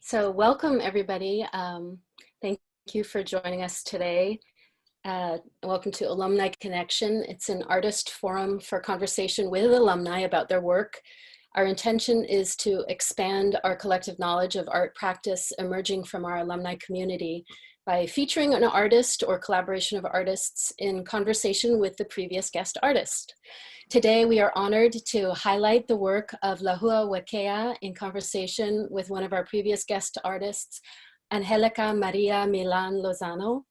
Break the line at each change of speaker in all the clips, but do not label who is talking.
So welcome everybody. Thank you for joining us today. Welcome to Alumni Connection. It's an artist forum for conversation with alumni about their work. Our intention is to expand our collective knowledge of art practice emerging from our alumni community by featuring an artist or collaboration of artists in conversation with the previous guest artist. Today, we are honored to highlight the work of Lehuauakea in conversation with one of our previous guest artists, Angélica Maria Millán Lozano.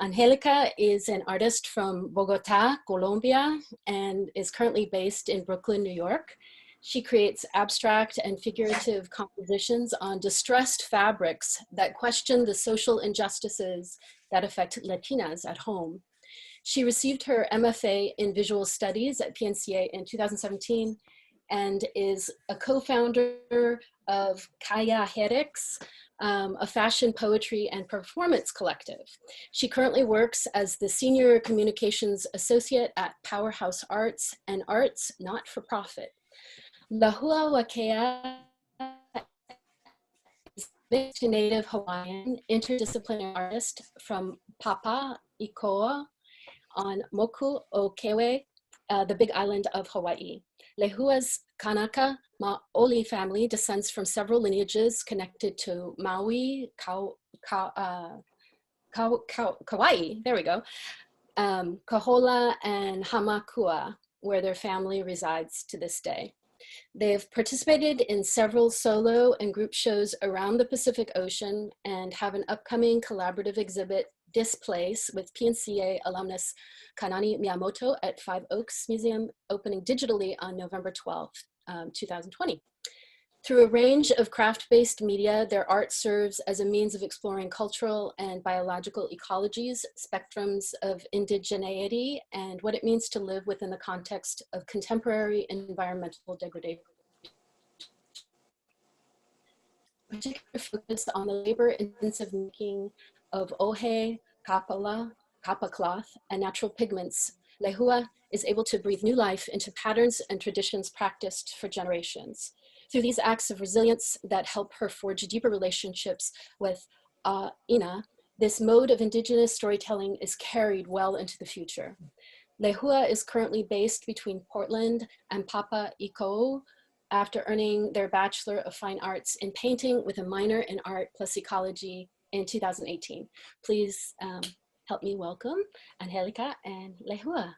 Angélica is an artist from Bogota, Colombia, and is currently based in Brooklyn, New York. She creates abstract and figurative compositions on distressed fabrics that question the social injustices that affect Latinas at home. She received her MFA in Visual Studies at PNCA in 2017 and is a co-founder of cvllejerx, a fashion, poetry, and performance collective. She currently works as the Senior Communications Associate at Powerhouse Arts and Arts Not-for-Profit. Lehuauakea is a native Hawaiian interdisciplinary artist from Pāpaʻikou on Moku O Keawe, the Big Island of Hawaii. Lehua's Kanaka Maoli family descends from several lineages connected to Maui, Kauai, there we go, Kahola, and Hamakua, where their family resides to this day. They have participated in several solo and group shows around the Pacific Ocean and have an upcoming collaborative exhibit, Displace, with PNCA alumnus Kanani Miyamoto at Five Oaks Museum, opening digitally on November 12th, 2020. Through a range of craft-based media, their art serves as a means of exploring cultural and biological ecologies, spectrums of indigeneity, and what it means to live within the context of contemporary environmental degradation. Particular focus on the labor-intensive making of ohe, kapa cloth, and natural pigments, Lehua is able to breathe new life into patterns and traditions practiced for generations. Through these acts of resilience that help her forge deeper relationships with Ina, this mode of indigenous storytelling is carried well into the future. Lehua is currently based between Portland and Pāpaʻikou after earning their Bachelor of Fine Arts in Painting with a minor in Art plus Ecology in 2018. Please help me welcome Angélica and Lehua.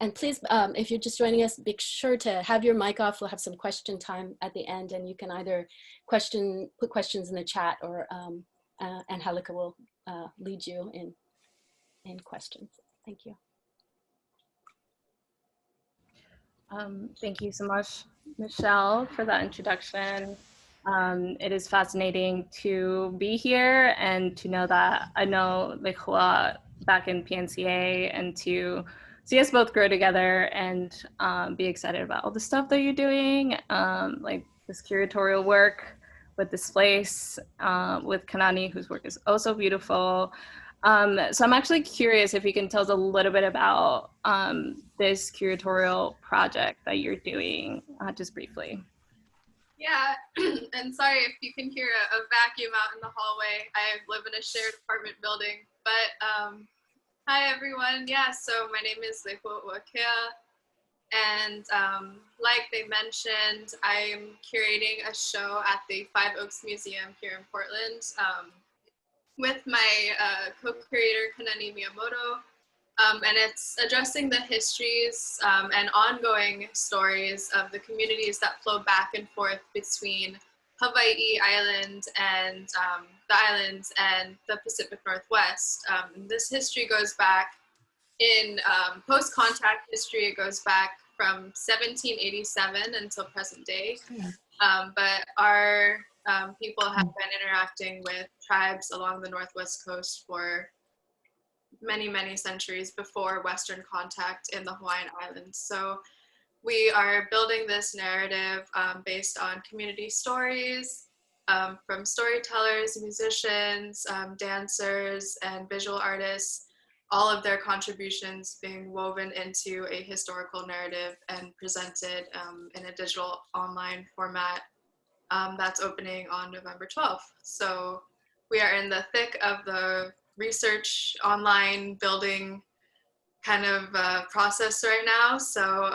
And please, if you're just joining us, make sure to have your mic off. We'll have some question time at the end, and you can either put questions in the chat, or Angélica will lead you in questions. Thank you.
Thank you so much, Michelle, for that introduction. It is fascinating to be here and to know that I know Lehua back in PNCA, and to see us both grow together and be excited about all the stuff that you're doing, like this curatorial work with Displace, with Kanani, whose work is also beautiful. So I'm actually curious if you can tell us a little bit about this curatorial project that you're doing, just briefly.
Yeah, and sorry if you can hear a vacuum out in the hallway. I live in a shared apartment building, but hi everyone. Yeah, so my name is Lehuauakea, and like they mentioned, I'm curating a show at the Five Oaks Museum here in Portland with my co-creator Kanani Miyamoto, and it's addressing the histories and ongoing stories of the communities that flow back and forth between Hawaii Island and the islands and the Pacific Northwest. This history goes back in post-contact history. It goes back from 1787 until present day. But our people have been interacting with tribes along the Northwest coast for many, many centuries before Western contact in the Hawaiian Islands. So we are building this narrative based on community stories from storytellers, musicians, dancers, and visual artists, all of their contributions being woven into a historical narrative and presented in a digital online format that's opening on November 12th. So we are in the thick of the research online building kind of process right now. So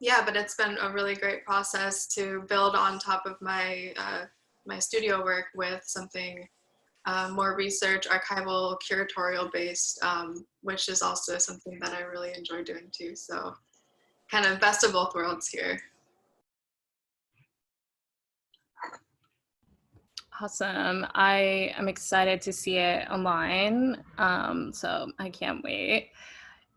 yeah, but it's been a really great process to build on top of my my studio work with something more research, archival, curatorial based, which is also something that I really enjoy doing too. So kind of best of both worlds here.
Awesome. I am excited to see it online. So I can't wait.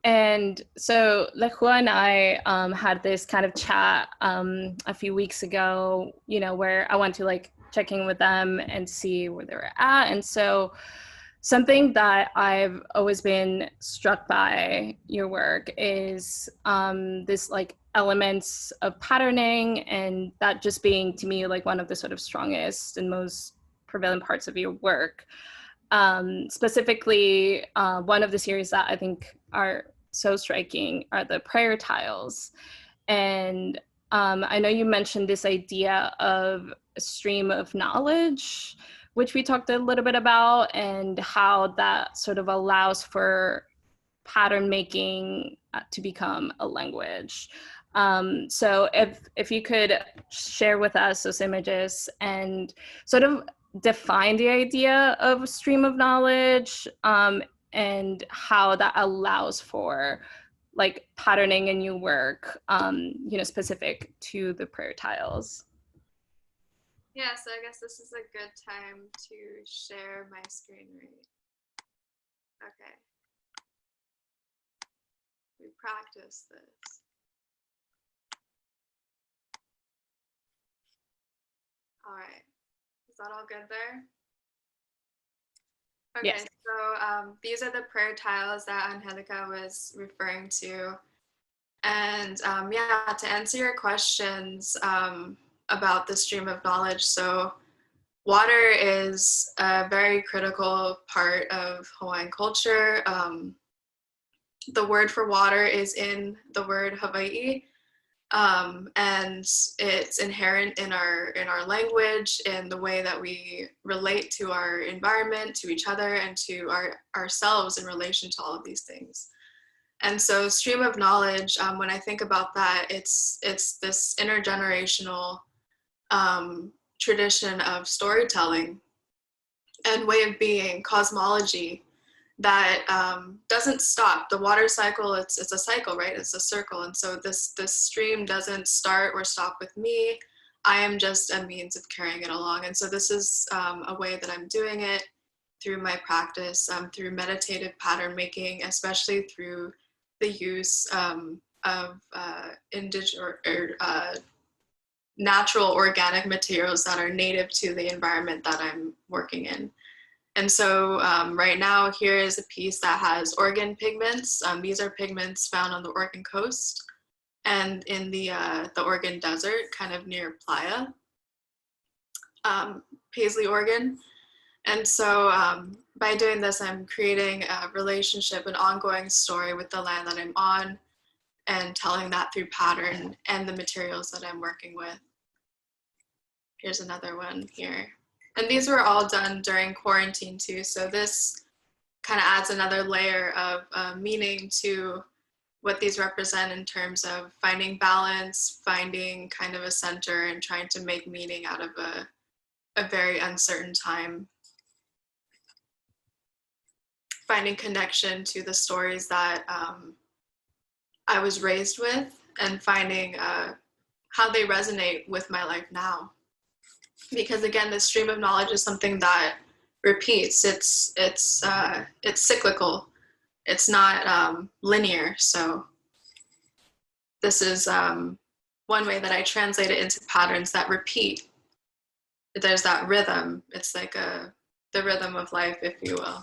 And so Lehua and I had this kind of chat a few weeks ago, you know, where I went to like check in with them and see where they were at. And so something that I've always been struck by your work is this like elements of patterning, and that just being to me like one of the sort of strongest and most prevalent parts of your work. Specifically, one of the series that I think are so striking are the prayer tiles. And I know you mentioned this idea of a stream of knowledge, which we talked a little bit about, and how that sort of allows for pattern making to become a language. So if you could share with us those images and sort of define the idea of a stream of knowledge, and how that allows for like patterning in your work, you know, specific to the prayer tiles.
Yeah, so I guess this is a good time to share my screen, right? Okay. We practice this. All right. Is that all good there? Okay,
Yes.
so these are the prayer tiles that Angélica was referring to. And yeah, to answer your questions about the stream of knowledge, so water is a very critical part of Hawaiian culture. The word for water is in the word Hawaii, and it's inherent in our language, in the way that we relate to our environment, to each other, and to ourselves in relation to all of these things. And so stream of knowledge, when I think about that, it's this intergenerational tradition of storytelling and way of being, cosmology, that doesn't stop. The water cycle, it's a cycle, right? It's a circle. And so this stream doesn't start or stop with me. I am just a means of carrying it along. And so this is a way that I'm doing it through my practice, through meditative pattern making, especially through the use of indigenous or natural organic materials that are native to the environment that I'm working in. And so right now, here is a piece that has Oregon pigments. These are pigments found on the Oregon coast and in the Oregon desert, kind of near Playa, Paisley, Oregon. And so by doing this, I'm creating a relationship, an ongoing story with the land that I'm on, and telling that through pattern and the materials that I'm working with. Here's another one here. And these were all done during quarantine too. So this kind of adds another layer of meaning to what these represent in terms of finding balance, finding kind of a center, and trying to make meaning out of a very uncertain time. Finding connection to the stories that I was raised with, and finding how they resonate with my life now. Because again, the stream of knowledge is something that repeats. It's cyclical. It's not linear. So this is one way that I translate it into patterns that repeat. There's that rhythm. It's like the rhythm of life, if you will.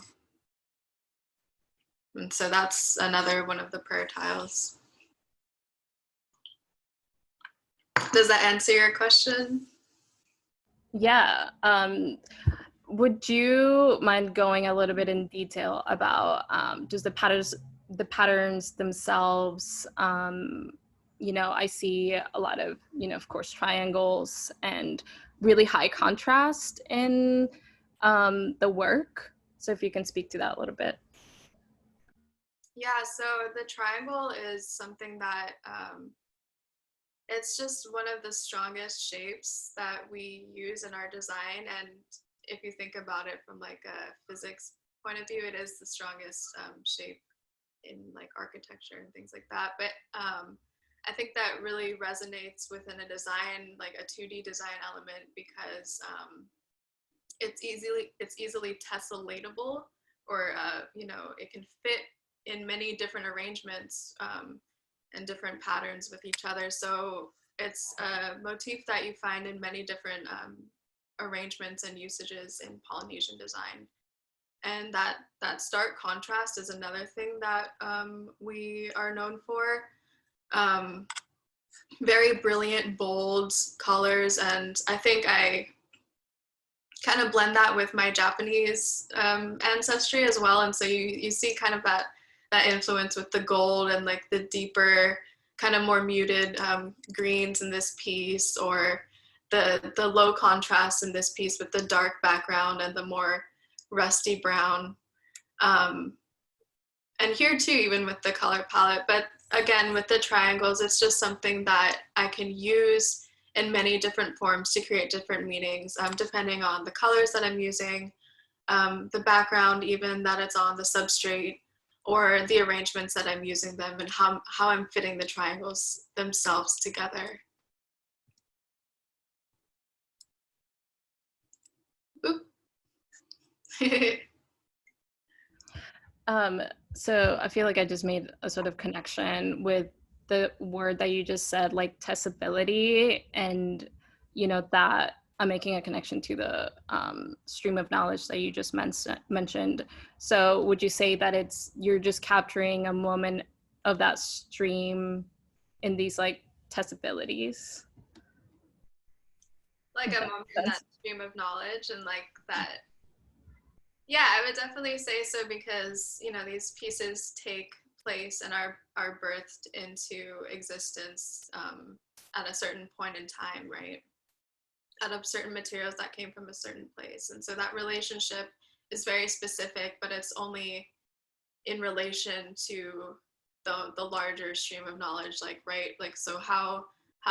And so that's another one of the prayer tiles. Does that answer your question?
Yeah. Would you mind going a little bit in detail about just the patterns themselves, you know, I see a lot of, you know, of course, triangles and really high contrast in the work. So if you can speak to that a little bit.
Yeah, so the triangle is something that it's just one of the strongest shapes that we use in our design. And if you think about it from like a physics point of view, it is the strongest shape in like architecture and things like that. But I think that really resonates within a design, like a 2D design element, because it's easily tesselatable, or you know, it can fit in many different arrangements and different patterns with each other. So it's a motif that you find in many different arrangements and usages in Polynesian design. And that stark contrast is another thing that we are known for. Very brilliant, bold colors, and I think I kind of blend that with my Japanese ancestry as well. And so you see kind of that influence with the gold and like the deeper, kind of more muted greens in this piece, or the low contrast in this piece with the dark background and the more rusty brown. And here too, even with the color palette, but again, with the triangles, it's just something that I can use in many different forms to create different meanings, depending on the colors that I'm using, the background even that it's on, the substrate, or the arrangements that I'm using them, and how I'm fitting the triangles themselves together. Oop.
So I feel like I just made a sort of connection with the word that you just said, like testability, and you know, that I'm making a connection to the stream of knowledge that you just mentioned. So would you say that you're just capturing a moment of that stream in these like testabilities?
Like a moment in that stream of knowledge, and like that. Yeah, I would definitely say so, because, you know, these pieces take place and are birthed into existence at a certain point in time, right? Out of certain materials that came from a certain place. And so that relationship is very specific, but it's only in relation to the larger stream of knowledge, like, right? Like, so how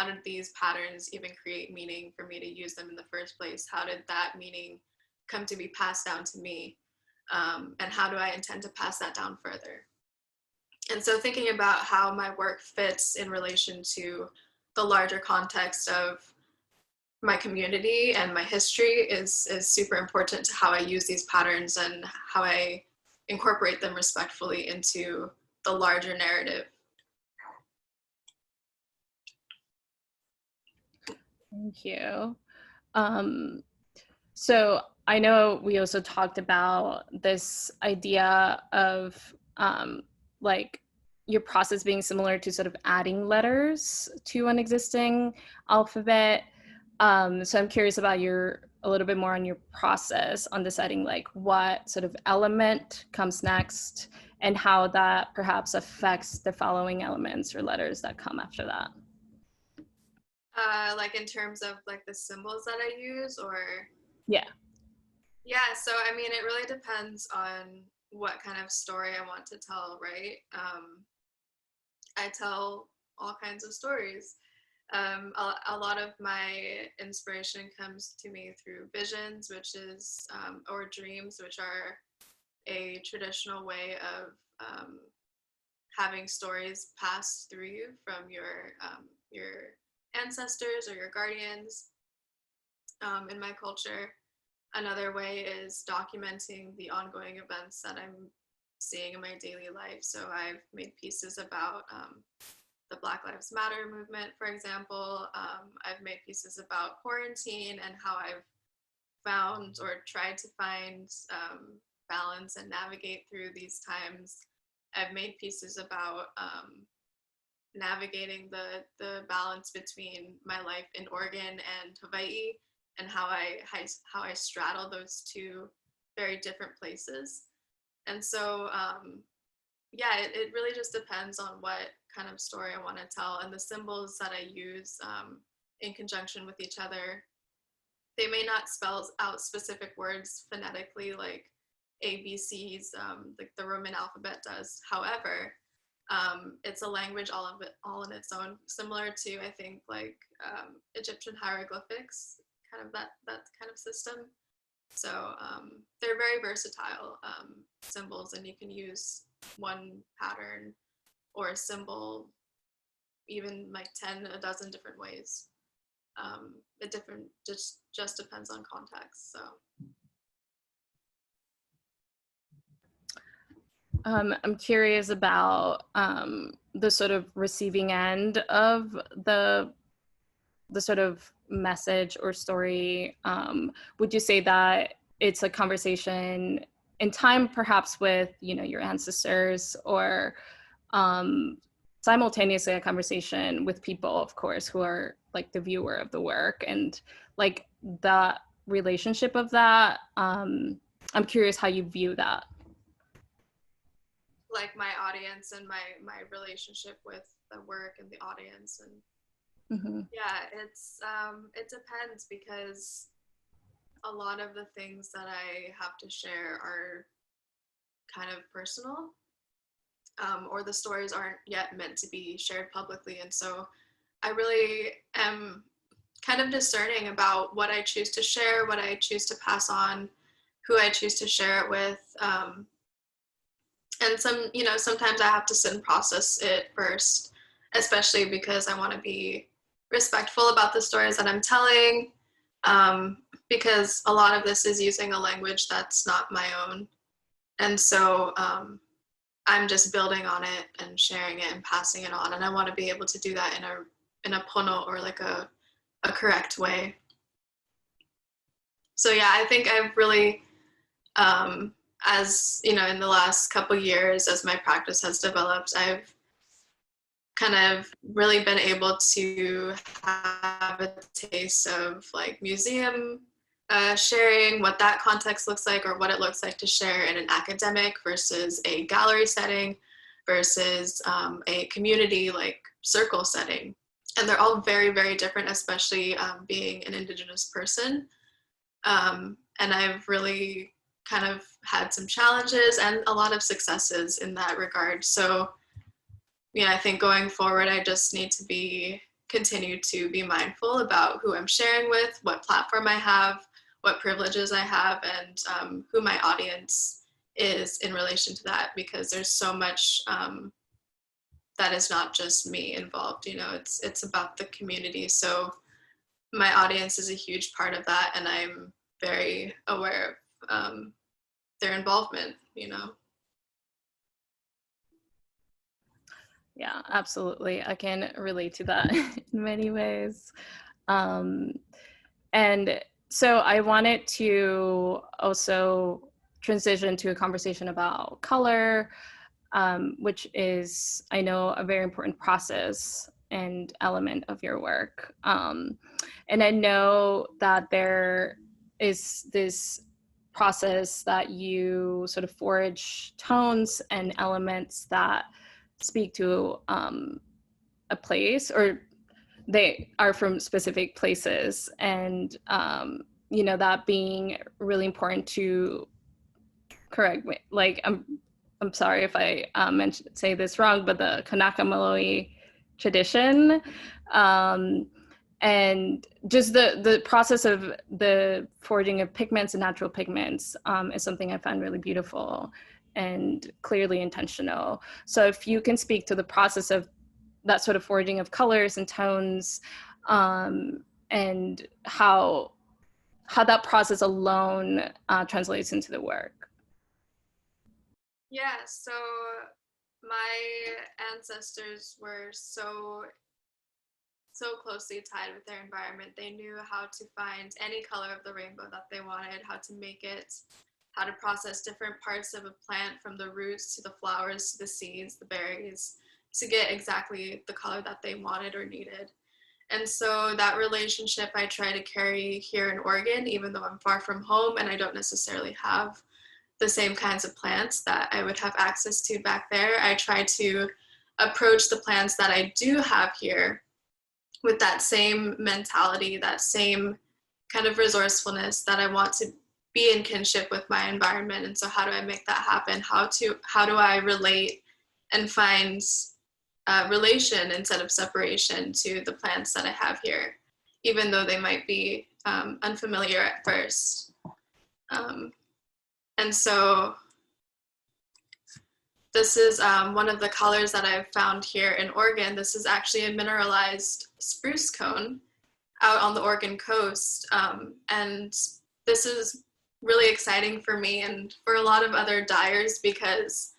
did these patterns even create meaning for me to use them in the first place? How did that meaning come to be passed down to me? And how do I intend to pass that down further? And so thinking about how my work fits in relation to the larger context of my community and my history is super important to how I use these patterns and how I incorporate them respectfully into the larger narrative.
Thank you. So I know we also talked about this idea of like your process being similar to sort of adding letters to an existing alphabet. So I'm curious about a little bit more on your process on deciding like what sort of element comes next and how that perhaps affects the following elements or letters that come after that.
Like in terms of like the symbols that I use, or?
Yeah.
Yeah, so I mean, it really depends on what kind of story I want to tell, right? I tell all kinds of stories. A lot of my inspiration comes to me through visions, which is, or dreams, which are a traditional way of having stories pass through you from your ancestors or your guardians. In my culture, another way is documenting the ongoing events that I'm seeing in my daily life. So I've made pieces about the Black Lives Matter movement, for example. I've made pieces about quarantine and how I've found or tried to find balance and navigate through these times. I've made pieces about navigating the balance between my life in Oregon and Hawaii, and how I straddle those two very different places. And so, yeah, it really just depends on what kind of story I want to tell. And the symbols that I use in conjunction with each other, they may not spell out specific words phonetically like ABCs, like the Roman alphabet does. However, it's a language all on its own, similar to, I think, like Egyptian hieroglyphics, kind of that kind of system. So they're very versatile symbols, and you can use one pattern or a symbol even like 10, a dozen different ways. It just depends on context. So.
I'm curious about the sort of receiving end of the sort of message or story. Would you say that it's a conversation in time, perhaps with, you know, your ancestors, or simultaneously a conversation with people, of course, who are like the viewer of the work, and like the relationship of that? I'm curious how you view that.
Like my audience and my relationship with the work and the audience, and yeah, it depends, because a lot of the things that I have to share are kind of personal, or the stories aren't yet meant to be shared publicly, and so I really am kind of discerning about what I choose to share, what I choose to pass on, who I choose to share it with. And sometimes I have to sit and process it first, especially because I want to be respectful about the stories that I'm telling, because a lot of this is using a language that's not my own. And so I'm just building on it and sharing it and passing it on. And I want to be able to do that in a pono, or like a correct way. So yeah, I think I've really, as you know, in the last couple years, as my practice has developed, I've kind of really been able to have a taste of like museum sharing, what that context looks like, or what it looks like to share in an academic versus a gallery setting versus a community like circle setting. And they're all very, very different, especially being an Indigenous person. And I've really kind of had some challenges and a lot of successes in that regard. So yeah, I think going forward, I just need to continue to be mindful about who I'm sharing with, what platform I have, what privileges I have, and who my audience is in relation to that, because there's so much that is not just me involved, you know, it's about the community. So my audience is a huge part of that, and I'm very aware of their involvement, you know.
Yeah, absolutely. I can relate to that in many ways. And so I wanted to also transition to a conversation about color, which is, I know, a very important process and element of your work. And I know that there is this process that you sort of forage tones and elements that speak to a place, or they are from specific places, and you know, that being really important to, correct me, like I'm sorry if I say this wrong, but the Kanaka Maloi tradition, and just the process of the foraging of pigments and natural pigments is something I find really beautiful and clearly intentional. So if you can speak to the process of that sort of foraging of colors and tones, and how that process alone translates into the work.
Yeah, so my ancestors were so closely tied with their environment. They knew how to find any color of the rainbow that they wanted, how to make it, how to process different parts of a plant, from the roots to the flowers to the seeds, the berries, to get exactly the color that they wanted or needed. And so that relationship I try to carry here in Oregon, even though I'm far from home and I don't necessarily have the same kinds of plants that I would have access to back there. I try to approach the plants that I do have here with that same mentality, that same kind of resourcefulness that I want to be in kinship with my environment. And so how do I make that happen? How do I relate and find relation instead of separation to the plants that I have here, even though they might be unfamiliar at first. And so this is one of the colors that I've found here in Oregon. This is actually a mineralized spruce cone out on the Oregon coast. And this is really exciting for me and for a lot of other dyers, because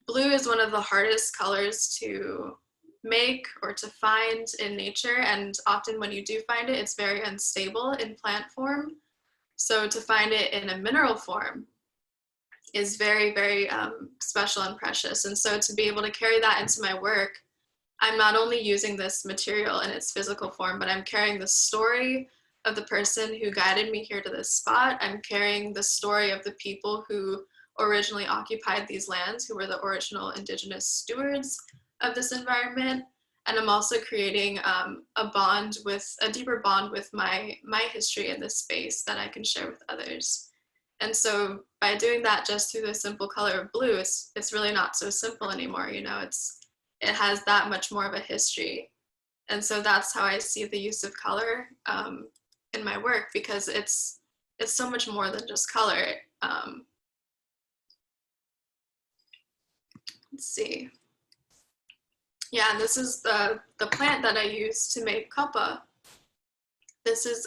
blue is one of the hardest colors to make or to find in nature. And often when you do find it, it's very unstable in plant form. So to find it in a mineral form is very, very special and precious. And so to be able to carry that into my work, I'm not only using this material in its physical form, but I'm carrying the story of the person who guided me here to this spot. I'm carrying the story of the people who originally occupied these lands, who were the original indigenous stewards of this environment. And I'm also creating a deeper bond with my history in this space that I can share with others. And so by doing that just through the simple color of blue, it's really not so simple anymore. You know, it has that much more of a history. And so that's how I see the use of color in my work, because it's so much more than just color. Let's see. Yeah, this is the plant that I use to make kapa. This is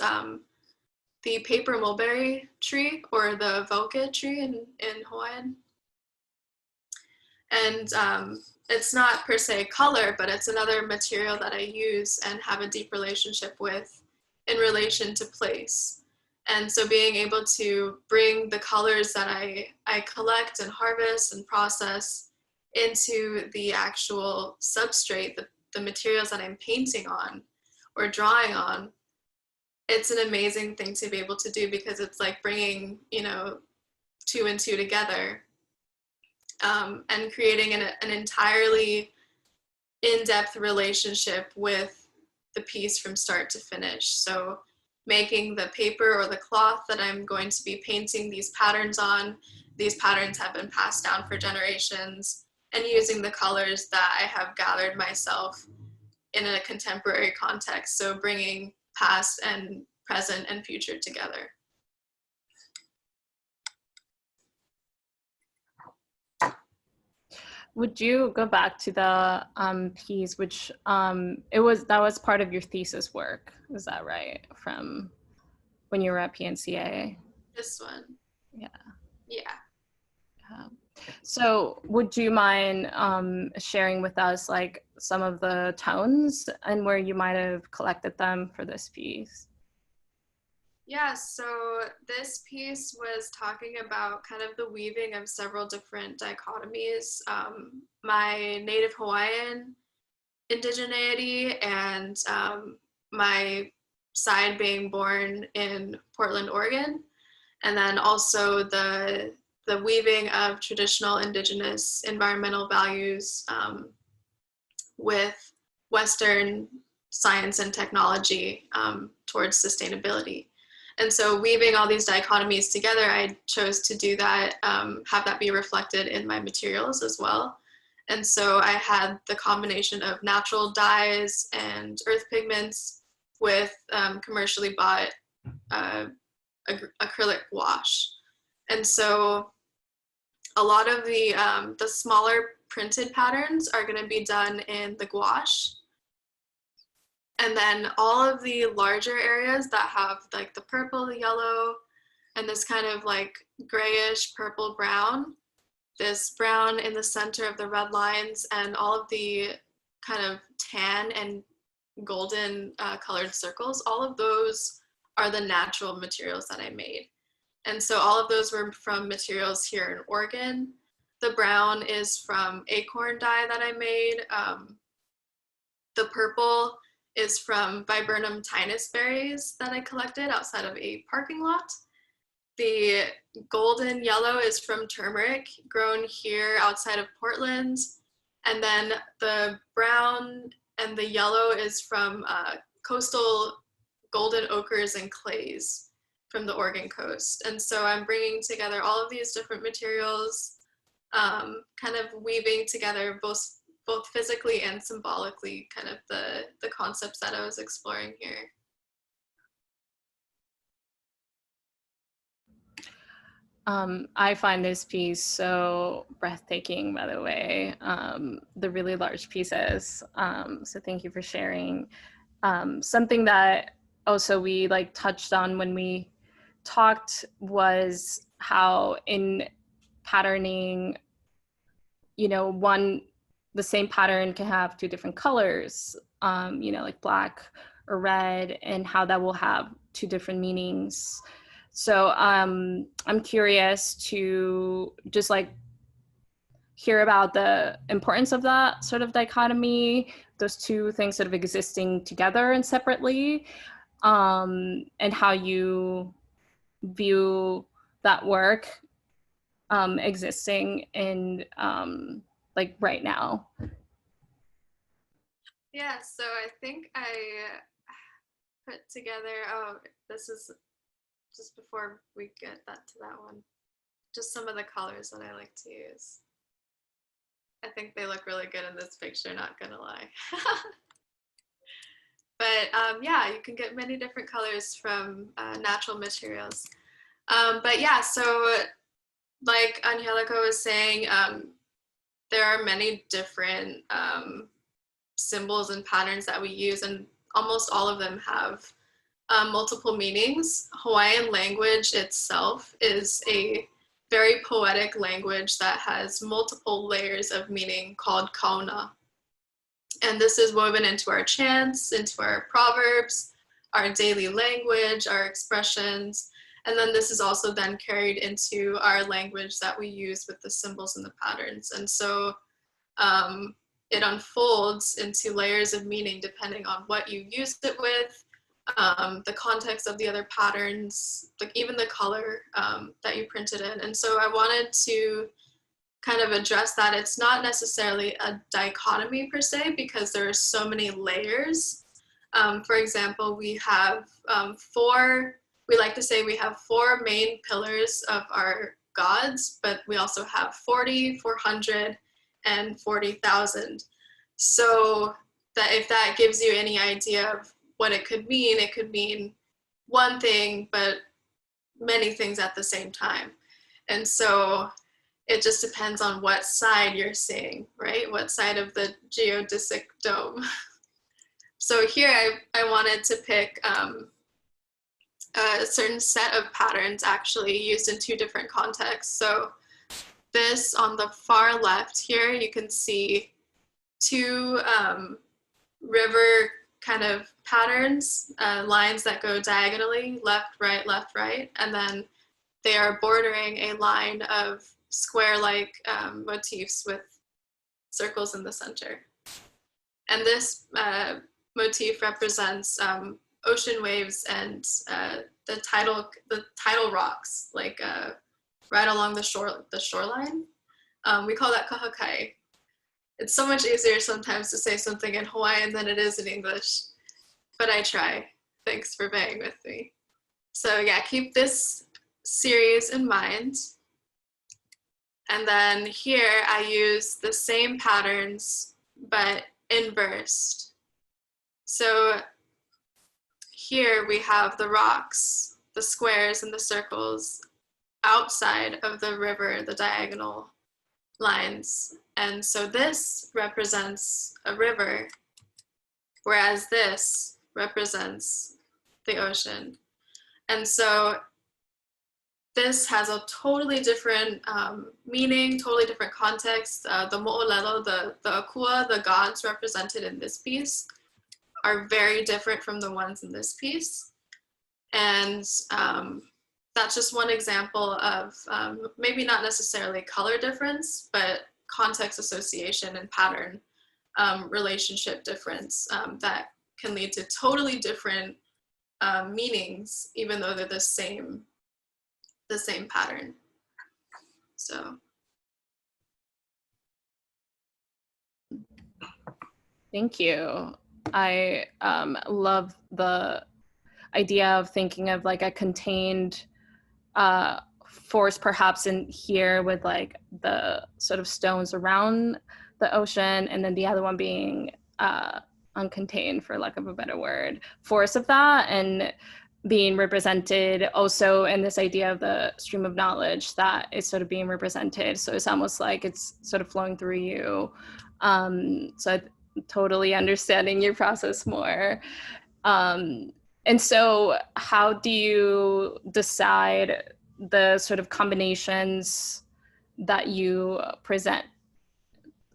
the paper mulberry tree, or the voka tree in Hawaiian. And it's not per se color, but it's another material that I use and have a deep relationship with in relation to place. And so being able to bring the colors that I collect and harvest and process into the actual substrate, the materials that I'm painting on or drawing on, it's an amazing thing to be able to do, because it's like bringing, you know, two and two together, and creating an entirely in-depth relationship with the piece from start to finish. So making the paper or the cloth that I'm going to be painting these patterns on, these patterns have been passed down for generations, and using the colors that I have gathered myself in a contemporary context. So bringing past and present and future together.
Would you go back to the piece, which that was part of your thesis work, is that right? From when you were at PNCA?
This one.
Yeah.
Yeah.
So would you mind sharing with us like some of the tones and where you might have collected them for this piece?
Yeah, so this piece was talking about kind of the weaving of several different dichotomies. My Native Hawaiian indigeneity and my side being born in Portland, Oregon, and then also the weaving of traditional indigenous environmental values with Western science and technology towards sustainability. And so weaving all these dichotomies together, I chose to do that, have that be reflected in my materials as well. And so I had the combination of natural dyes and earth pigments with commercially bought acrylic wash. And so a lot of the smaller printed patterns are going to be done in the gouache. And then all of the larger areas that have like the purple, the yellow, and this kind of like grayish purple brown, this brown in the center of the red lines, and all of the kind of tan and golden colored circles, all of those are the natural materials that I made. And so all of those were from materials here in Oregon. The brown is from acorn dye that I made. The purple is from viburnum tinus berries that I collected outside of a parking lot. The golden yellow is from turmeric grown here outside of Portland. And then the brown and the yellow is from coastal golden ochres and clays from the Oregon coast. And so I'm bringing together all of these different materials, kind of weaving together both physically and symbolically kind of the concepts that I was exploring here.
I find this piece so breathtaking, by the way, the really large pieces. So thank you for sharing. Something that also we like touched on when we talked was how in patterning, you know, the same pattern can have two different colors, you know, like black or red, and how that will have two different meanings. So I'm curious to just like hear about the importance of that sort of dichotomy, those two things sort of existing together and separately, and how you view that work existing in like right now.
Yeah, so I think I put together, oh, this is just before we get that to that one, just some of the colors that I like to use. I think they look really good in this picture, not gonna lie. But yeah, you can get many different colors from natural materials. But yeah, so like Angélica was saying, there are many different symbols and patterns that we use, and almost all of them have multiple meanings. Hawaiian language itself is a very poetic language that has multiple layers of meaning called kauna. And this is woven into our chants, into our proverbs, our daily language, our expressions. And then this is also then carried into our language that we use with the symbols and the patterns. And so it unfolds into layers of meaning depending on what you used it with, the context of the other patterns, like even the color that you printed in. And so I wanted to kind of address that. It's not necessarily a dichotomy per se, because there are so many layers. For example, we have we like to say we have 4 main pillars of our gods, but we also have 40, 400, and 40,000. So that if that gives you any idea of what it could mean one thing, but many things at the same time. And so it just depends on what side you're seeing, right? What side of the geodesic dome. So here I wanted to pick a certain set of patterns actually used in 2 different contexts. So this on the far left here, you can see 2 river kind of patterns, lines that go diagonally, left, right, and then they are bordering a line of square-like motifs with circles in the center. And this motif represents ocean waves and the tidal rocks, like right along the shoreline. We call that kahakai. It's so much easier sometimes to say something in Hawaiian than it is in English, but I try. Thanks for bearing with me. So yeah, keep this series in mind. And then here I use the same patterns, but inversed. So here we have the rocks, the squares and the circles outside of the river, the diagonal lines. And so this represents a river, whereas this represents the ocean. And so this has a totally different meaning, totally different context. The mo'olelo, the akua, the gods represented in this piece are very different from the ones in this piece. And that's just one example of maybe not necessarily color difference, but context association and pattern relationship difference that can lead to totally different meanings, even though they're the same pattern. So
Thank you. I love the idea of thinking of like a contained force, perhaps in here with like the sort of stones around the ocean, and then the other one being uncontained, for lack of a better word, force of that, and being represented also in this idea of the stream of knowledge that is sort of being represented. So it's almost like it's sort of flowing through you. So I'm totally understanding your process more. And so how do you decide the sort of combinations that you present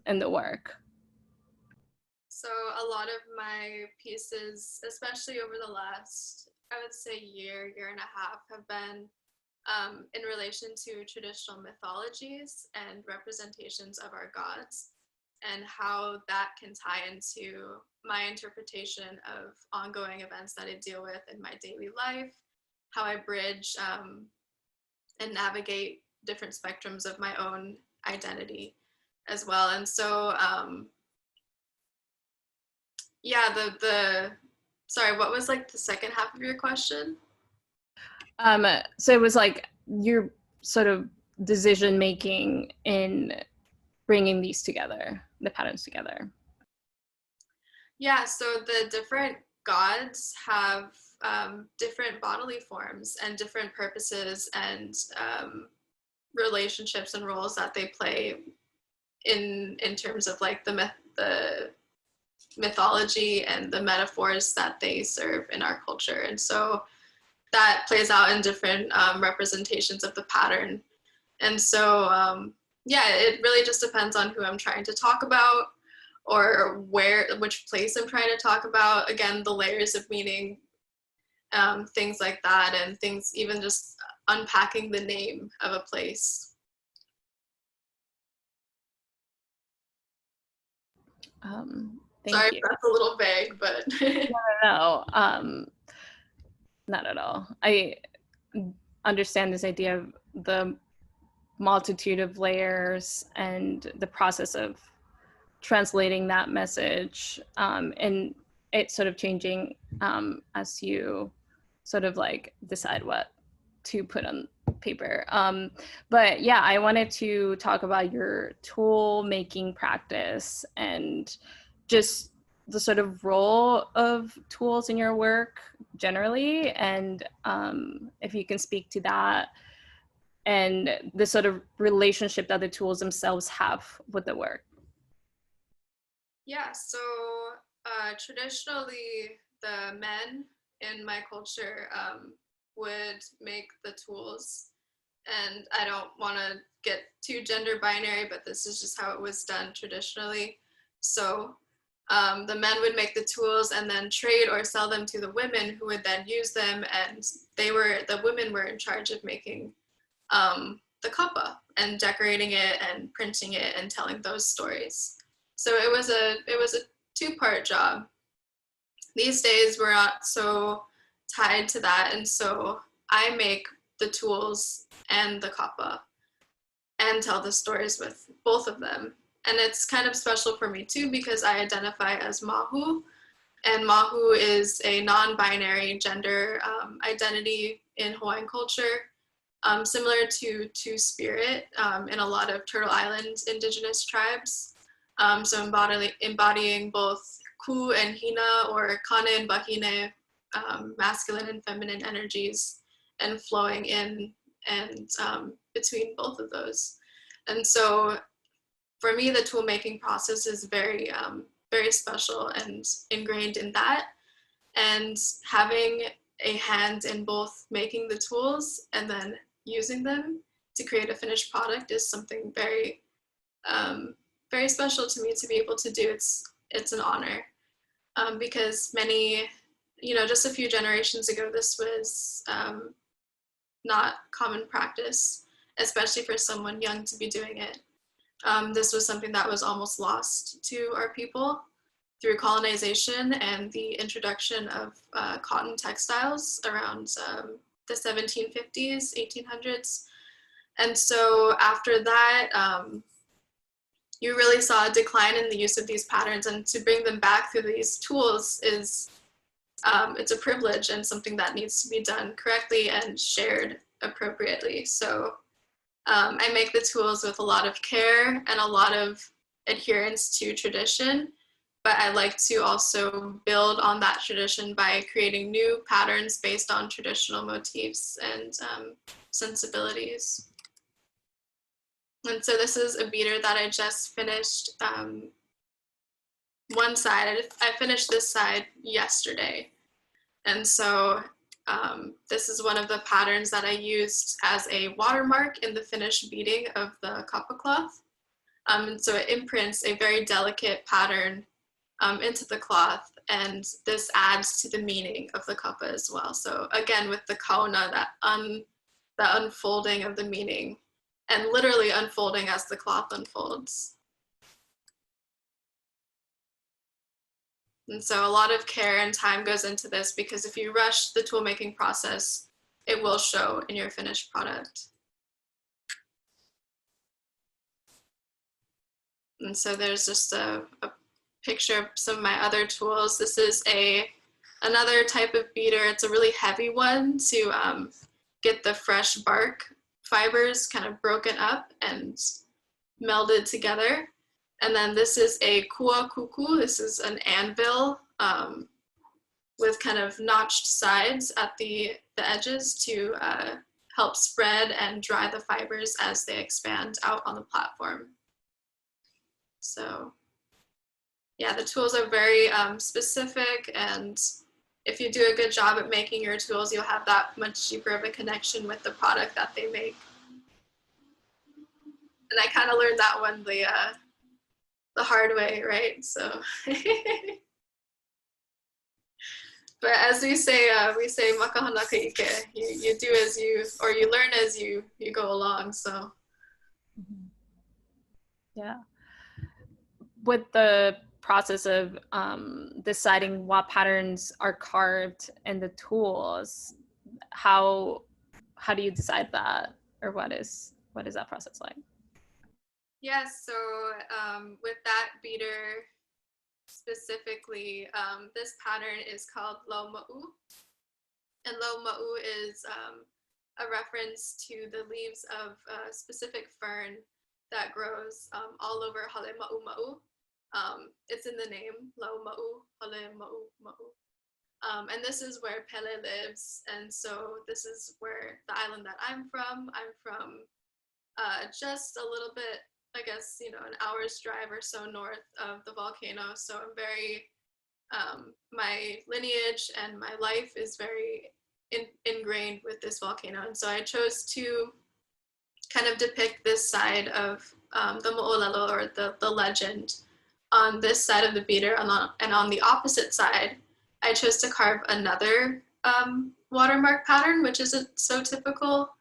in the work?
So a lot of my pieces, especially over the last, I would say year and a half, have been in relation to traditional mythologies and representations of our gods, and how that can tie into my interpretation of ongoing events that I deal with in my daily life, how I bridge and navigate different spectrums of my own identity as well. And so, yeah, sorry, what was like the second half of your question?
So it was like your sort of decision making in bringing these together, the patterns together.
Yeah, so the different gods have different bodily forms and different purposes and relationships and roles that they play in terms of like the mythology and the metaphors that they serve in our culture. And so that plays out in different representations of the pattern. And so, yeah, it really just depends on who I'm trying to talk about, or which place I'm trying to talk about. Again, the layers of meaning, things like that, and things, even just unpacking the name of a place. Sorry if that's a little vague, but
no, not at all. I understand this idea of the multitude of layers and the process of translating that message, and it sort of changing as you sort of like decide what to put on paper. But yeah, I wanted to talk about your tool making practice and just the sort of role of tools in your work generally, and if you can speak to that and the sort of relationship that the tools themselves have with the work.
Yeah, so traditionally the men in my culture would make the tools, and I don't want to get too gender binary, but this is just how it was done traditionally. So the men would make the tools and then trade or sell them to the women, who would then use them, and the women were in charge of making the kapa and decorating it and printing it and telling those stories. So it was a two-part job. These days we're not so tied to that, and so I make the tools and the kapa and tell the stories with both of them. And it's kind of special for me too, because I identify as mahu, and mahu is a non-binary gender identity in Hawaiian culture, similar to spirit in a lot of Turtle Island indigenous tribes. So embodying both ku and hina, or kane and bahine, masculine and feminine energies, and flowing in and between both of those. And so for me, the tool making process is very, very special and ingrained in that. And having a hand in both making the tools and then using them to create a finished product is something very, very special to me to be able to do. It's an honor, because many, just a few generations ago, this was not common practice, especially for someone young to be doing it. This was something that was almost lost to our people through colonization and the introduction of cotton textiles around the 1750s, 1800s. And so after that, you really saw a decline in the use of these patterns, and to bring them back through these tools is, it's a privilege and something that needs to be done correctly and shared appropriately. So I make the tools with a lot of care and a lot of adherence to tradition, but I like to also build on that tradition by creating new patterns based on traditional motifs and sensibilities. And so this is a beater that I just finished one side. I finished this side yesterday. And so this is one of the patterns that I used as a watermark in the finished beading of the kapa cloth. And so it imprints a very delicate pattern into the cloth, and this adds to the meaning of the kapa as well. So again, with the kauna, that unfolding of the meaning, and literally unfolding as the cloth unfolds. And so a lot of care and time goes into this, because if you rush the tool making process, it will show in your finished product. And so there's just a picture of some of my other tools. This is another type of beater. It's a really heavy one to get the fresh bark fibers kind of broken up and melded together. And then this is a kua kuku. This is an anvil with kind of notched sides at the edges to help spread and dry the fibers as they expand out on the platform. So yeah, the tools are very specific, and if you do a good job at making your tools, you'll have that much deeper of a connection with the product that they make. And I kind of learned that one the hard way, right? So, but as we say makahanaka ike, you do as you, or you learn as you go along. So,
yeah. With the process of deciding what patterns are carved in the tools, how do you decide that, or what is that process like?
Yes, so with that beater specifically, this pattern is called Lehuauakea, and Lehuauakea is a reference to the leaves of a specific fern that grows all over Hale Ma'u. It's in the name, Lehuauakea, Hale Ma'u. And this is where Pele lives, and so this is where the island that I'm from. I'm from just a little bit, I guess, an hour's drive or so north of the volcano. So I'm very, my lineage and my life is very ingrained with this volcano. And so I chose to kind of depict this side of the mo'olelo, or the legend, on this side of the beater. And on the opposite side, I chose to carve another watermark pattern, which isn't so typical.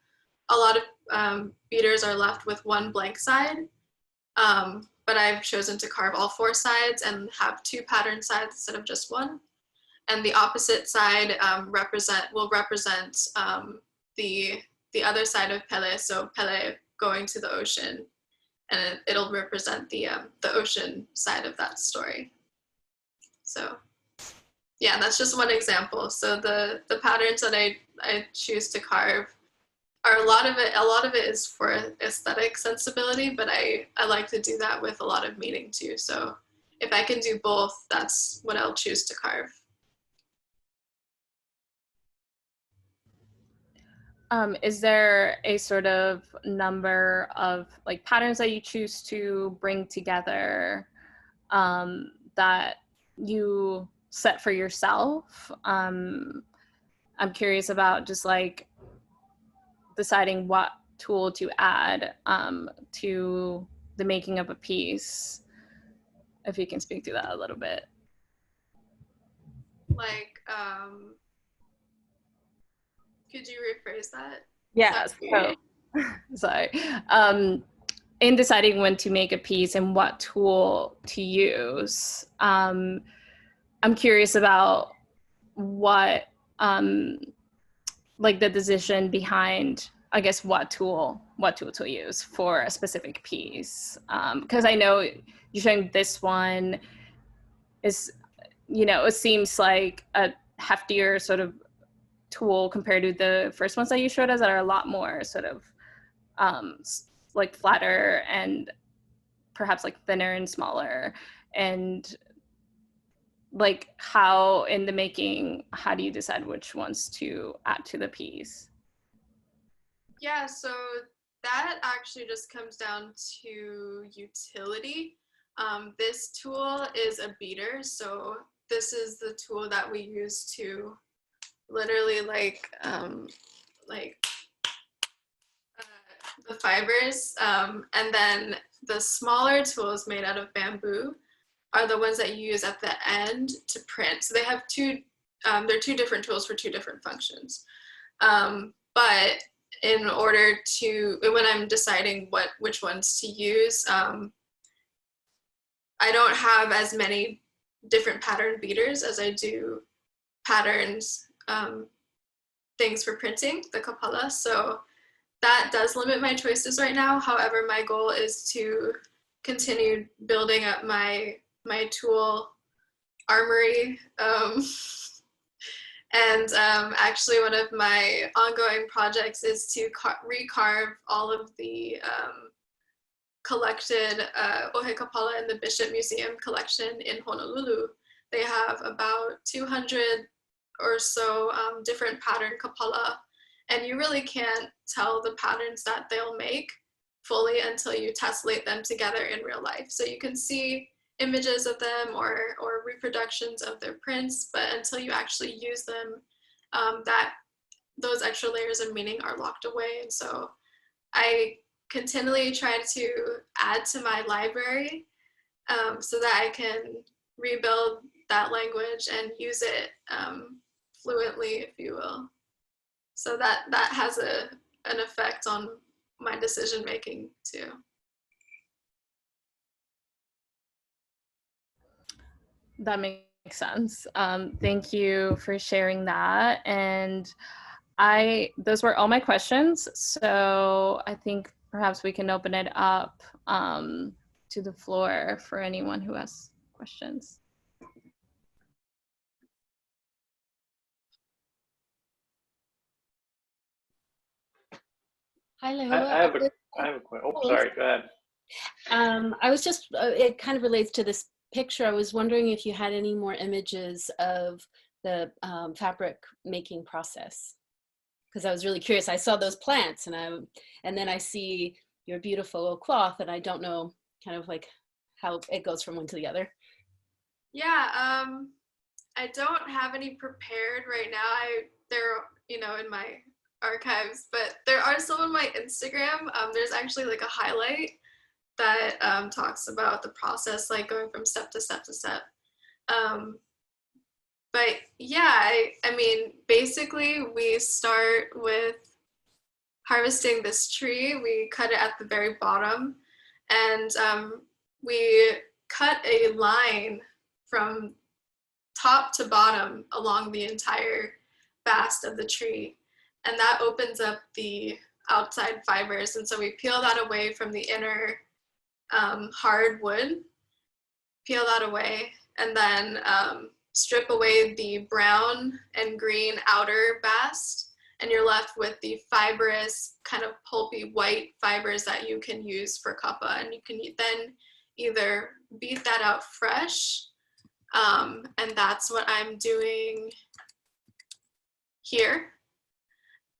A lot of beaters are left with one blank side. But I've chosen to carve all four sides and have two pattern sides instead of just one. And the opposite side will represent the other side of Pele, so Pele going to the ocean, and it'll represent the ocean side of that story. So yeah, that's just one example. So the patterns that I choose to carve are a lot of it is for aesthetic sensibility, but I like to do that with a lot of meaning too. So if I can do both, that's what I'll choose to carve.
Is there a sort of number of like patterns that you choose to bring together that you set for yourself? I'm curious about just like deciding what tool to add to the making of a piece, if you can speak to that a little bit.
Like, could you rephrase that?
Yeah, so, sorry. In deciding when to make a piece and what tool to use, I'm curious about what, like the decision behind I guess, what tool to use for a specific piece. Because I know you're showing this one is, you know, it seems like a heftier sort of tool compared to the first ones that you showed us that are a lot more sort of like flatter and perhaps like thinner and smaller. And like, how in the making, how do you decide which ones to add to the piece?
Yeah, so that actually just comes down to utility. This tool is a beater, so this is the tool that we use to literally the fibers, and then the smaller tools made out of bamboo are the ones that you use at the end to print. So they have they're two different tools for two different functions. But in order to, when I'm deciding which ones to use, I don't have as many different pattern beaters as I do patterns, things for printing, the kapala. So that does limit my choices right now. However, my goal is to continue building up my tool armory. Actually, one of my ongoing projects is to recarve all of the collected ohe kapala in the Bishop Museum collection in Honolulu. They have about 200 or so different pattern kapala, and you really can't tell the patterns that they'll make fully until you tessellate them together in real life. So you can see images of them or reproductions of their prints, but until you actually use them, those extra layers of meaning are locked away. And so I continually try to add to my library so that I can rebuild that language and use it fluently, if you will. So that has an effect on my decision making too.
That makes sense. Thank you for sharing that. And those were all my questions. So I think perhaps we can open it up to the floor for anyone who has questions.
Hi, Lehua.
I have a question. Oh, sorry, go ahead.
I was just, it kind of relates to this picture. I was wondering if you had any more images of the fabric making process, because I was really curious. I saw those plants and then I see your beautiful cloth, and I don't know kind of like how it goes from one to the other.
Yeah, I don't have any prepared right now. They're, you know, in my archives, but there are some on my Instagram. There's actually like a highlight that talks about the process, like going from step to step to step. But yeah, I mean, basically we start with harvesting this tree. We cut it at the very bottom, and we cut a line from top to bottom along the entire bast of the tree, and that opens up the outside fibers. And so we peel that away from the inner hard wood, peel that away, and then strip away the brown and green outer bast, and you're left with the fibrous, kind of pulpy white fibers that you can use for kapa. And you can then either beat that out fresh, and that's what I'm doing here,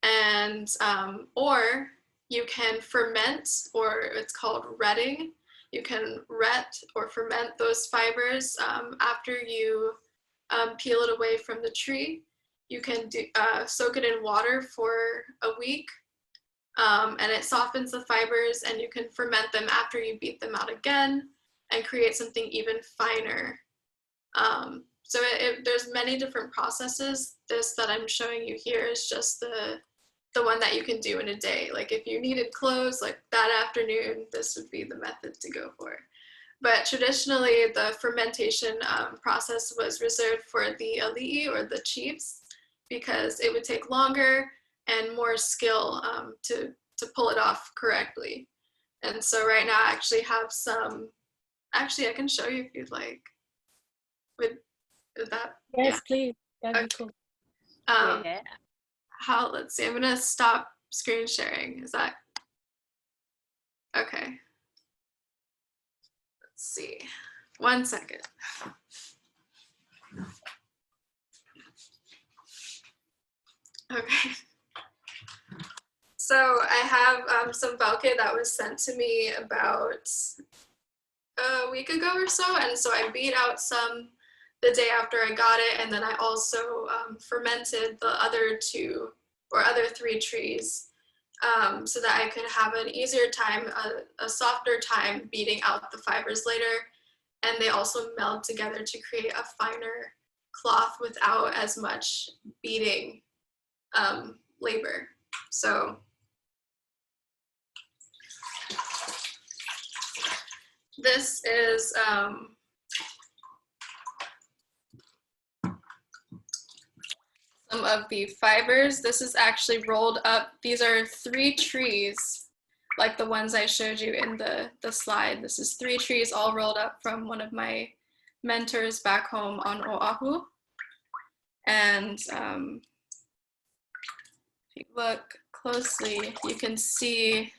and or you can ferment, or it's called retting. You can ret or ferment those fibers after you peel it away from the tree. You can soak it in water for a week, and it softens the fibers, and you can ferment them after you beat them out again and create something even finer. So there's many different processes. This that I'm showing you here is just the one that you can do in a day. Like if you needed clothes like that afternoon, this would be the method to go for. But traditionally, the fermentation process was reserved for the ali'i, or the chiefs, because it would take longer. and more skill to pull it off correctly. And so right now I actually have some, actually I can show you if you'd like. Is that?
Yes,
yeah.
please. That'd
Okay.
be cool.
Yeah.
Let's see, I'm gonna stop screen sharing. Is that, okay. Let's see, 1 second. Okay. So I have some bouquet that was sent to me about a week ago or so, and so I beat out some the day after I got it, and then I also fermented the other 2 or other 3 trees so that I could have an easier time, a softer time beating out the fibers later, and they also meld together to create a finer cloth without as much beating labor. So this is some of the fibers. This is actually rolled up. These are 3 trees, like the ones I showed you in the slide. This is 3 trees all rolled up from one of my mentors back home on Oahu. And if you look closely, you can see,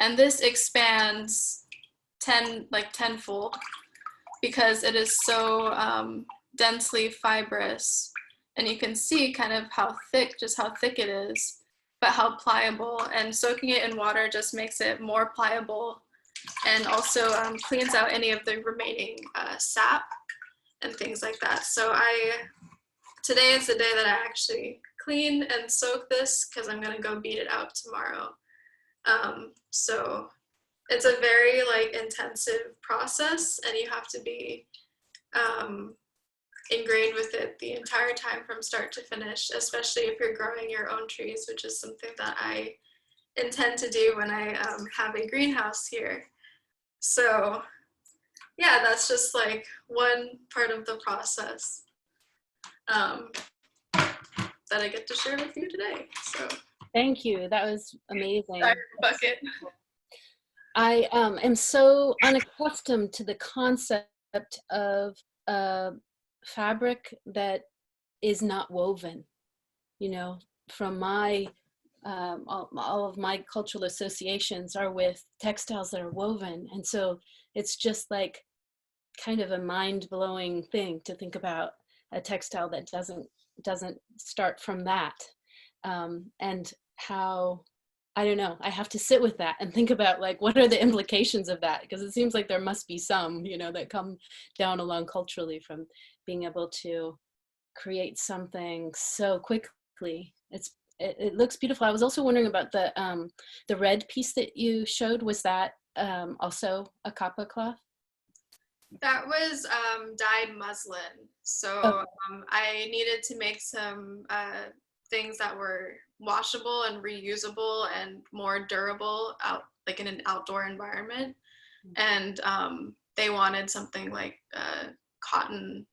and this expands tenfold because it is so densely fibrous, and you can see kind of how thick it is, but how pliable, and soaking it in water just makes it more pliable and also cleans out any of the remaining sap and things like that. So today is the day that I actually clean and soak this because I'm gonna go beat it out tomorrow. So it's a very intensive process, and you have to be ingrained with it the entire time from start to finish, especially if you're growing your own trees, which is something that I intend to do when I have a greenhouse here. So yeah, that's just one part of the process that I get to share with you today. So
Thank you. That was amazing.
sorry, bucket.
I am so unaccustomed to the concept of fabric that is not woven. You know, from my all of my cultural associations are with textiles that are woven, and so it's just kind of a mind-blowing thing to think about a textile that doesn't start from that, and how, I don't know, I have to sit with that and think about what are the implications of that, because it seems like there must be some, that come down along culturally from being able to create something so quickly. It looks beautiful. I was also wondering about the red piece that you showed. Was that also a kapa cloth?
That was dyed muslin. So
Okay.
I needed to make some things that were washable and reusable and more durable in an outdoor environment. And they wanted something cotton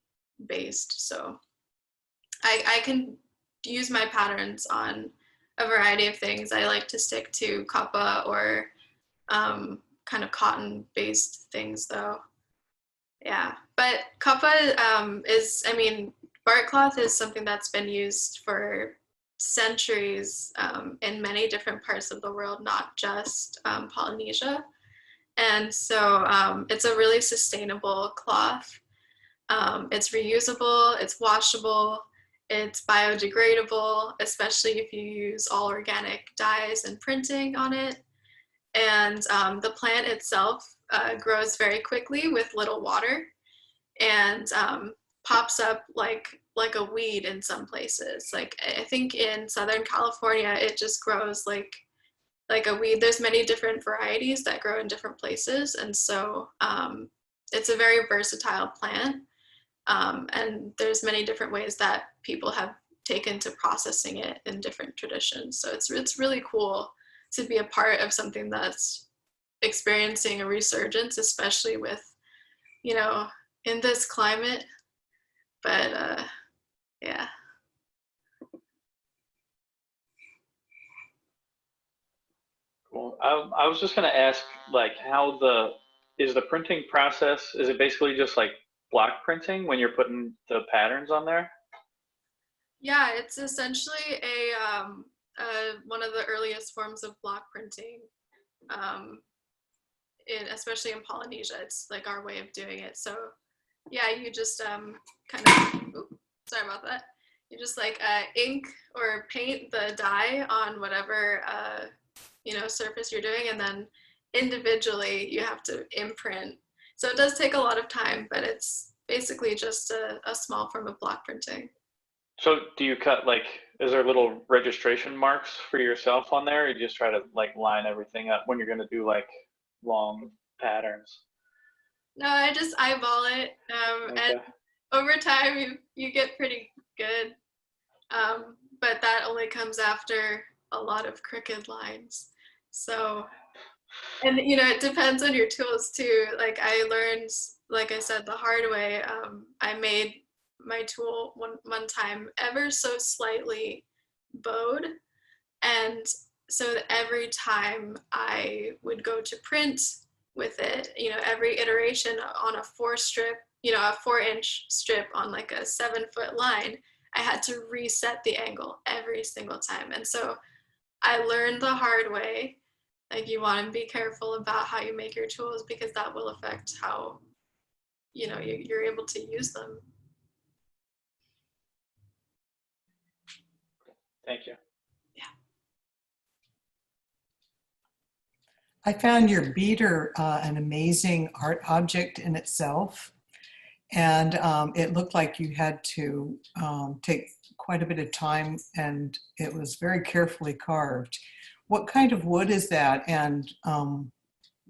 based. So I can use my patterns on a variety of things. I like to stick to kapa or kind of cotton based things though. Yeah, but kapa bark cloth is something that's been used for centuries in many different parts of the world, not just Polynesia. And so it's a really sustainable cloth. It's reusable, it's washable, it's biodegradable, especially if you use all organic dyes and printing on it. And the plant itself grows very quickly with little water, and pops up like a weed in some places. I think in Southern California, it just grows like a weed. There's many different varieties that grow in different places, and so it's a very versatile plant. And there's many different ways that people have taken to processing it in different traditions. So it's really cool to be a part of something that's experiencing a resurgence, especially with, in this climate. But yeah.
I was just going to ask, like, is the printing process, is it basically just like block printing when you're putting the patterns on there?
Yeah, it's essentially one of the earliest forms of block printing, especially in Polynesia. It's like our way of doing it. So yeah, you just kind of, oops, sorry about that. You just like ink or paint the dye on whatever surface you're doing, and then individually you have to imprint. So it does take a lot of time, but it's basically just a small form of block printing.
So do you cut, like, is there little registration marks for yourself on there, or you just try to like line everything up when you're going to do like long patterns?
No, I just eyeball it,
Okay.
and over time you get pretty good, but that only comes after a lot of crooked lines. So, and it depends on your tools too. Like I learned, like I said, the hard way. I made my tool one time ever so slightly bowed, and so that every time I would go to print with it, every iteration on a 4-inch strip on like a 7-foot line, I had to reset the angle every single time. And so I learned the hard way, like you want to be careful about how you make your tools, because that will affect how you're able to use them.
Thank you.
Yeah.
I found your beater an amazing art object in itself. And it looked like you had to take quite a bit of time, and it was very carefully carved. What kind of wood is that? And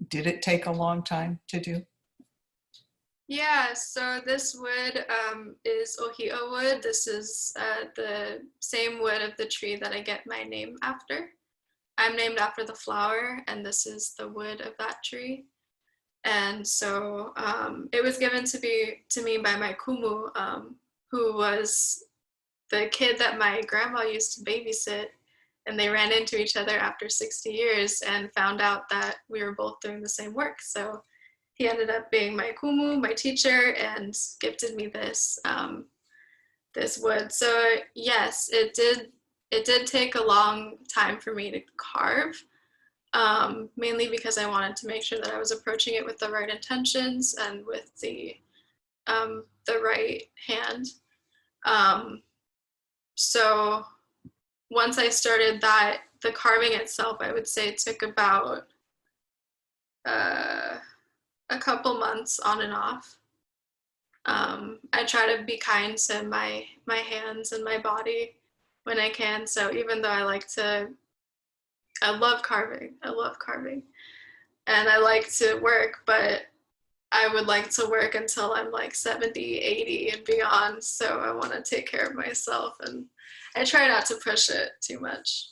did it take a long time to do?
Yeah, so this wood is ohia wood. This is the same wood of the tree that I get my name after. I'm named after the flower, and this is the wood of that tree. And so it was given to me by my kumu, who was the kid that my grandma used to babysit, and they ran into each other after 60 years and found out that we were both doing the same work. So he ended up being my kumu, my teacher, and gifted me this this wood. So yes, it did take a long time for me to carve, mainly because I wanted to make sure that I was approaching it with the right intentions and with the right hand. So once I started that, the carving itself, I would say it took about a couple months on and off. I try to be kind to my hands and my body when I can. So even though I love carving, and I like to work, but I would like to work until I'm like 70, 80 and beyond. So I want to take care of myself, and I try not to push it too much.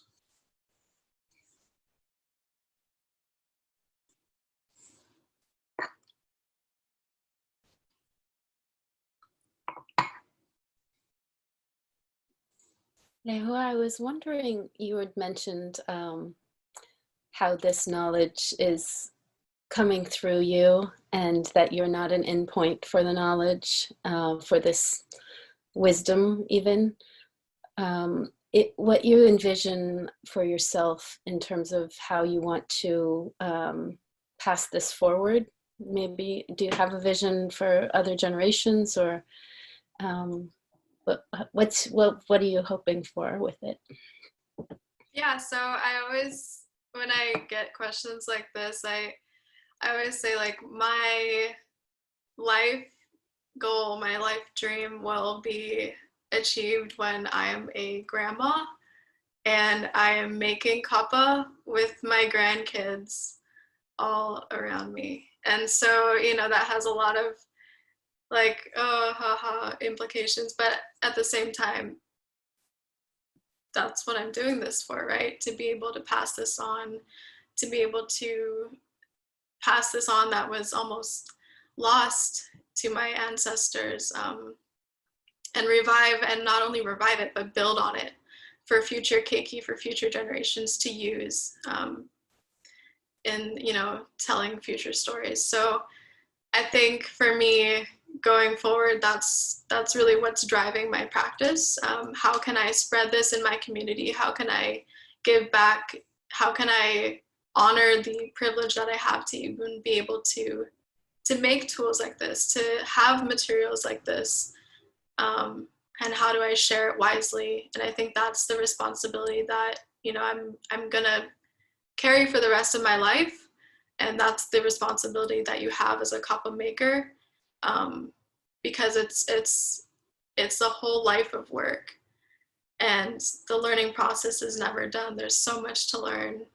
Lehua, I was wondering, you had mentioned how this knowledge is coming through you, and that you're not an endpoint for the knowledge, for this wisdom even. What you envision for yourself in terms of how you want to pass this forward, maybe, do you have a vision for other generations, or what are you hoping for with it?
Yeah, so I always, when I get questions like this, I always say, like, my life goal, my life dream will be achieved when I am a grandma and I am making kapa with my grandkids all around me. And so, that has a lot of like, implications, but at the same time, that's what I'm doing this for, right? To be able to pass this on, to be able to pass this on that was almost lost to my ancestors, and revive, and not only revive it, but build on it for future keiki, for future generations to use. in, you know, telling future stories. So I think for me going forward, that's really what's driving my practice. How can I spread this in my community? How can I give back? How can I honor the privilege that I have to even be able to make tools like this, to have materials like this, and how do I share it wisely? And I think that's the responsibility that, you know, I'm gonna carry for the rest of my life, and that's the responsibility that you have as a kapa maker, because it's a whole life of work, and the learning process is never done. There's so much to learn.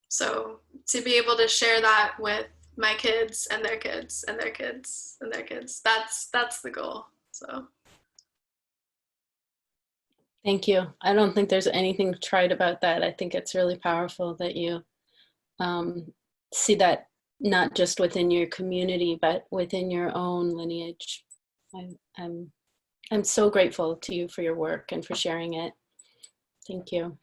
So to be able to share that with my kids and their kids and their kids and their kids, that's the goal. So
Thank you. I don't think there's anything trite about that. I think it's really powerful that you see that not just within your community, but within your own lineage. I'm so grateful to you for your work and for sharing it. Thank you.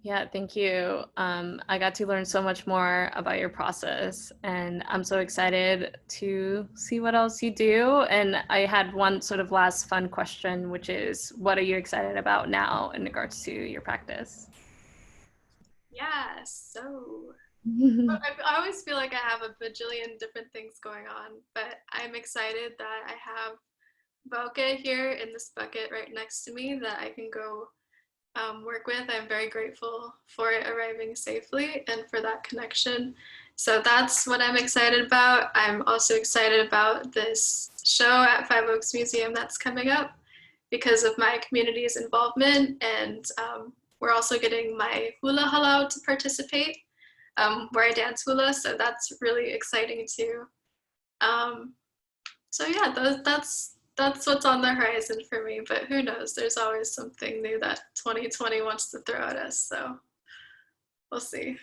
Yeah, thank you. I got to learn so much more about your process, and I'm so excited to see what else you do. And I had one sort of last fun question, which is, what are you excited about now in regards to your practice?
yeah, so I always feel like I have a bajillion different things going on, but I'm excited that I have Bokeh here in this bucket right next to me that I can go work with. I'm very grateful for it arriving safely and for that connection. So that's what I'm excited about. I'm also excited about this show at Five Oaks Museum that's coming up because of my community's involvement, and we're also getting my hula halau to participate, where I dance hula, so that's really exciting too. So yeah, that's what's on the horizon for me, but who knows, there's always something new that 2020 wants to throw at us, so we'll see.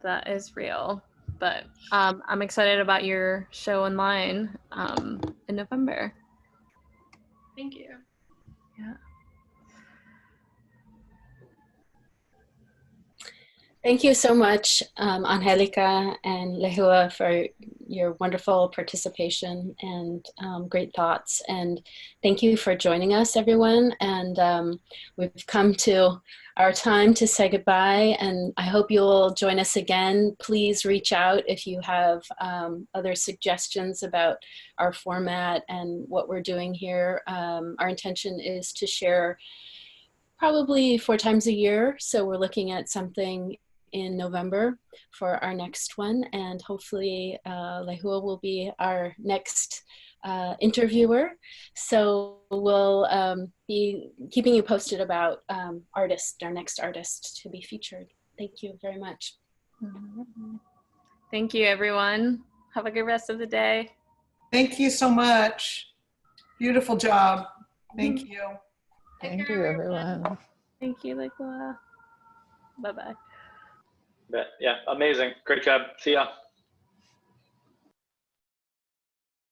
That is real, but I'm excited about your show online in November.
Thank you.
Yeah.
Thank you so much, Angélica and Lehua, for your wonderful participation and great thoughts. And thank you for joining us, everyone. And we've come to our time to say goodbye, and I hope you'll join us again. Please reach out if you have other suggestions about our format and what we're doing here. Our intention is to share probably 4 times a year. So we're looking at something in November for our next one, and hopefully Lehua will be our next interviewer. So we'll be keeping you posted about our next artist to be featured. Thank you very much.
Thank you, everyone. Have a good rest of the day.
Thank you so much. Beautiful job. Thank you.
Thank you, everyone.
Thank you, Lehua. Bye-bye.
Yeah, amazing. Great job. See ya.